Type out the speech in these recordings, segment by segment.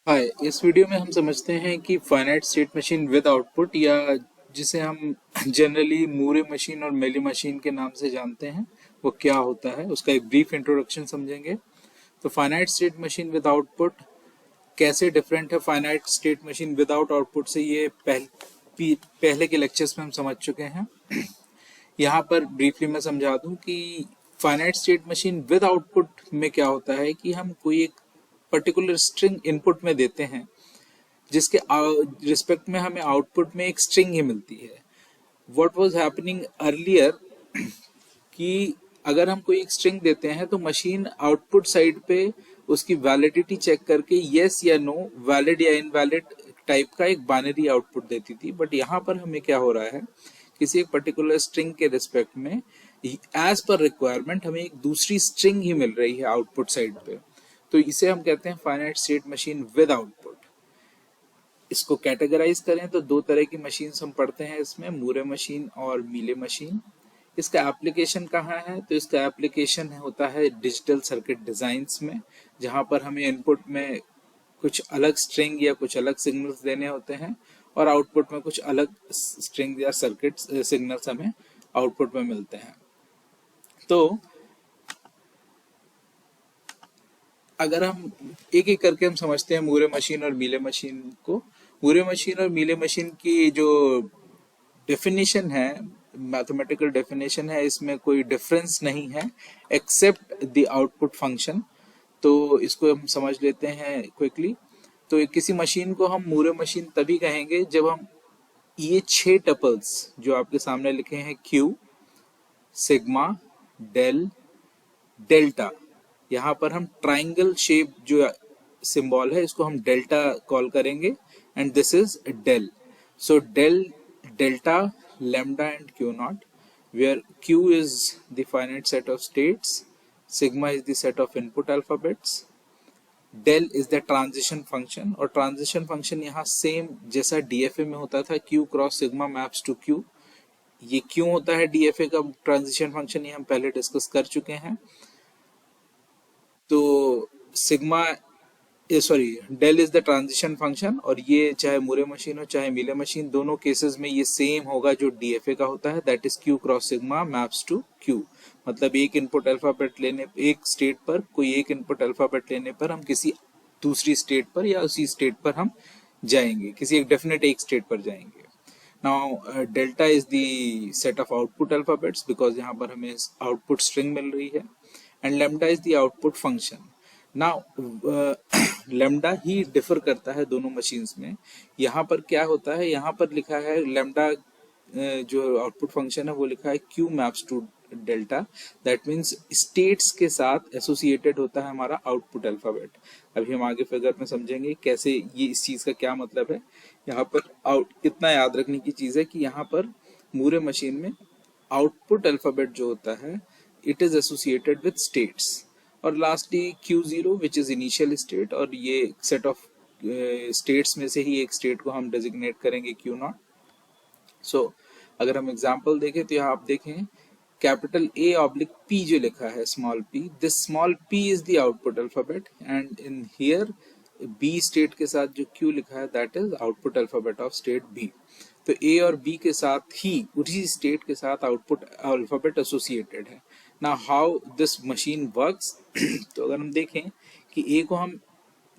हाय। इस वीडियो में हम समझते हैं कि finite state machine with output या जिसे हम जनरली मूरे मशीन और मेली मशीन के नाम से जानते हैं वो क्या होता है, उसका एक ब्रीफ इंट्रोडक्शन समझेंगे। तो finite state machine with output कैसे डिफरेंट है finite state machine without output से, ये पहले के लेक्चर्स में हम समझ चुके हैं। यहाँ पर ब्रीफली मैं समझा दूं कि finite state machine with output में क्या होता है कि हम कोई एक पर्टिकुलर स्ट्रिंग इनपुट में देते हैं जिसके रिस्पेक्ट में हमें आउटपुट में एक स्ट्रिंग ही मिलती है। व्हाट वाज हैपनिंग अर्लियर कि अगर हम कोई एक स्ट्रिंग देते हैं तो मशीन आउटपुट साइड पे उसकी वैलिडिटी चेक करके यस या नो, वैलिड या इनवैलिड टाइप का एक बाइनरी आउटपुट देती थी। बट यहाँ पर हमें क्या हो रहा है, किसी एक पर्टिकुलर स्ट्रिंग के रिस्पेक्ट में एज पर रिक्वायरमेंट हमें एक दूसरी स्ट्रिंग ही मिल रही है आउटपुट साइड पे। तो इसे हम कहते हैं finite state machine with output. इसको कैटेगराइज करें तो दो तरह की मशीन हम पढ़ते हैं इसमें, मूरे मशीन और मीले मशीन। इसका एप्लीकेशन कहाँ है, तो इसका एप्लीकेशन होता है डिजिटल सर्किट डिजाइन्स में, जहां पर हमें इनपुट में कुछ अलग स्ट्रिंग या कुछ अलग सिग्नल्स देने होते हैं और आउटपुट में कुछ अलग स्ट्रिंग या सर्किट सिग्नल्स हमें आउटपुट में मिलते हैं। तो अगर हम एक एक करके हम समझते हैं मूरे मशीन और मीले मशीन को। मूरे मशीन और मीले मशीन की जो डेफिनेशन है, मैथमेटिकल डेफिनेशन है, इसमें कोई डिफरेंस नहीं है एक्सेप्ट द आउटपुट फंक्शन। तो इसको हम समझ लेते हैं क्विकली। तो किसी मशीन को हम मूरे मशीन तभी कहेंगे जब हम ये 6 टपल्स जो आपके सामने लिखे हैं, क्यू, सिग्मा, डेल, डेल्टा, यहाँ पर हम ट्राइंगल शेप जो सिंबल है इसको हम डेल्टा कॉल करेंगे and this is del. So del, delta, lambda and q naught, where q is the finite set of states, sigma is the set of input alphabets, del is the transition function। और transition function यहाँ same जैसा DFA में होता था, q cross sigma maps to q। ये क्यों होता है डीएफए का ट्रांजिशन फंक्शन, ये हम पहले डिस्कस कर चुके हैं। तो sigma, sorry, del is the transition function, और ये चाहे मूरे मशीन हो चाहे मीले मशीन, दोनों केसेस में ये सेम होगा जो डीएफए का होता है, that is Q cross sigma maps to Q. मतलब एक इनपुट अल्फाबेट लेने, एक स्टेट पर कोई एक इनपुट अल्फाबेट लेने पर हम किसी दूसरी स्टेट पर या उसी स्टेट पर हम जाएंगे, किसी एक डेफिनेट एक स्टेट पर जाएंगे। Now delta is the set of output alphabets because यहाँ पर हमें आउटपुट स्ट्रिंग मिल रही है, and lambda is the output function. Now lambda he differ करता है दोनों मशीन्स में। यहाँ पर क्या होता है, यहाँ पर लिखा है लेमडा जो आउटपुट फंक्शन है वो लिखा है Q maps to delta, that means states के साथ एसोसिएटेड होता है हमारा आउटपुट अल्फाबेट। अभी हम आगे फिगर में समझेंगे कैसे ये इस चीज का क्या मतलब है। यहाँ पर आउट इतना याद रखने की चीज है कि यहाँ पर मूरे मशीन में आउटपुट अल्फाबेट जो होता है it is associated with states, और lastly Q0 which is initial state, और ये सेट ऑफ स्टेट्स में से ही एक स्टेट को हम डेजिग्नेट करेंगे Q0। सो अगर हम एग्जांपल देखें तो यहाँ आप देखें कैपिटल A ऑब्लिक P जो लिखा है, small p, this small p is the output alphabet, and in here B state के साथ जो Q लिखा है that is output alphabet of state B। तो A और B के साथ ही उसी स्टेट के साथ आउटपुट अल्फाबेट एसोसिएटेड है। ना हाउ दिस मशीन वर्क्स, तो अगर हम देखें कि A को हम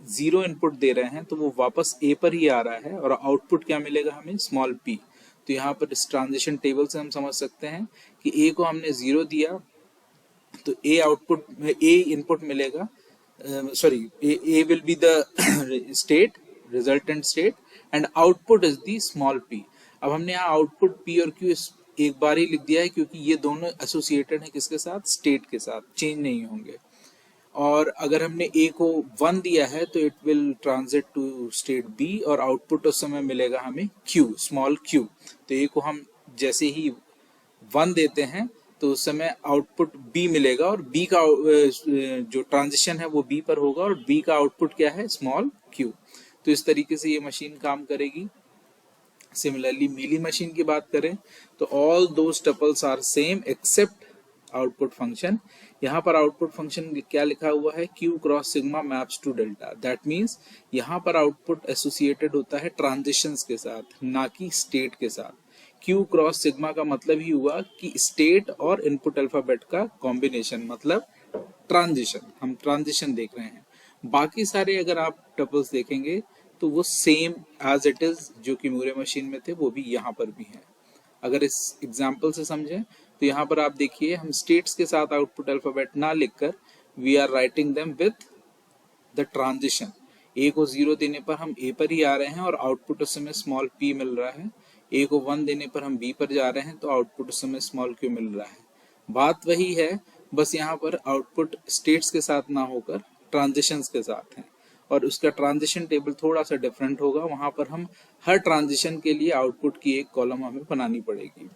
0 इनपुट दे रहे हैं तो वो वापस A पर ही आ रहा है, और आउटपुट क्या मिलेगा हमें, स्मॉल p। तो यहाँ पर इस ट्रांजिशन टेबल से हम समझ सकते हैं कि A को हमने 0 दिया तो A आउटपुट में A इनपुट मिलेगा, sorry, A will be the state, resultant state, and output is the small p। अब हमने यहाँ आउटपुट p और q एक बार ही लिख दिया है क्योंकि ये दोनों एसोसिएटेड हैं किसके साथ, स्टेट के साथ, चेंज नहीं होंगे। और अगर हमने A को 1 दिया है तो it will transit to state B, और आउटपुट उस समय मिलेगा हमें Q, स्मॉल q। तो A को हम जैसे ही 1 देते हैं तो उस समय आउटपुट B मिलेगा, और B का जो ट्रांजिशन है वो B पर होगा, और B का आउटपुट क्या है, स्मॉल q। तो इस तरीके से ये मशीन काम करेगी। सिमिलरली मीली मशीन की बात करें तो all those tuples are same except output function. यहाँ पर आउटपुट फंक्शन क्या लिखा हुआ है, Q cross sigma maps to delta. That means यहाँ पर आउटपुट एसोसिएटेड होता है ट्रांजिशंस के साथ, ना कि स्टेट के साथ। Q क्रॉस सिग्मा का मतलब ही हुआ कि स्टेट और इनपुट अल्फाबेट का कॉम्बिनेशन, मतलब ट्रांजिशन। हम ट्रांजिशन देख रहे हैं। बाकी सारे अगर आप टपल्स देखेंगे तो वो सेम एज इट इज जो कि मूरे मशीन में थे वो भी यहाँ पर भी हैं। अगर इस एग्जाम्पल से समझें तो यहाँ पर आप देखिए, हम स्टेट्स के साथ आउटपुट अल्फाबेट ना लिखकर we are writing them with the transition. A को 0 देने पर हम ए पर ही आ रहे हैं और आउटपुट उस समय स्मॉल p मिल रहा है। ए को 1 देने पर हम b पर जा रहे हैं तो आउटपुट उस समय स्मॉल q मिल रहा है। बात वही है, बस यहाँ पर आउटपुट स्टेट्स के साथ ना होकर ट्रांजिशंस के साथ है, और उसका ट्रांजिशन टेबल थोड़ा सा डिफरेंट होगा। वहां पर हम हर ट्रांजिशन के लिए आउटपुट की एक कॉलम हमें बनानी पड़ेगी।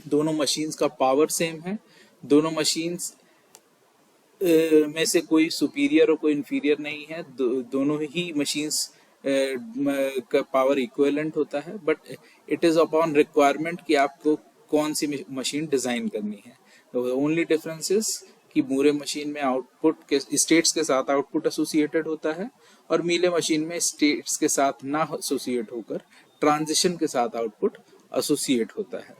दोनों मशीन्स का पावर सेम है, दोनों मशीन्स में से कोई सुपीरियर और कोई इंफीरियर नहीं है। दोनों ही मशीन्स का पावर इक्विवेलेंट होता है, but it is upon requirement कि आपको कौन सी मशीन डिजाइन करनी है। ओनली डिफरेंस इज कि मूरे मशीन में आउटपुट के स्टेट्स के साथ आउटपुट एसोसिएटेड होता है और मीले मशीन में स्टेट्स के साथ ना एसोसिएट होकर ट्रांजिशन के साथ आउटपुट एसोसिएट होता है।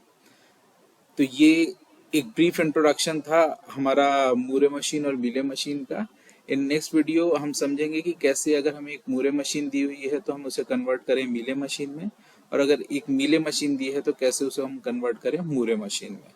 तो ये एक ब्रीफ इंट्रोडक्शन था हमारा मूरे मशीन और मीले मशीन का। इन नेक्स्ट वीडियो हम समझेंगे कि कैसे अगर हमें एक मूरे मशीन दी हुई है तो हम उसे कन्वर्ट करें मीले मशीन में, और अगर एक मीले मशीन दी है तो कैसे उसे हम कन्वर्ट करें मूरे मशीन में।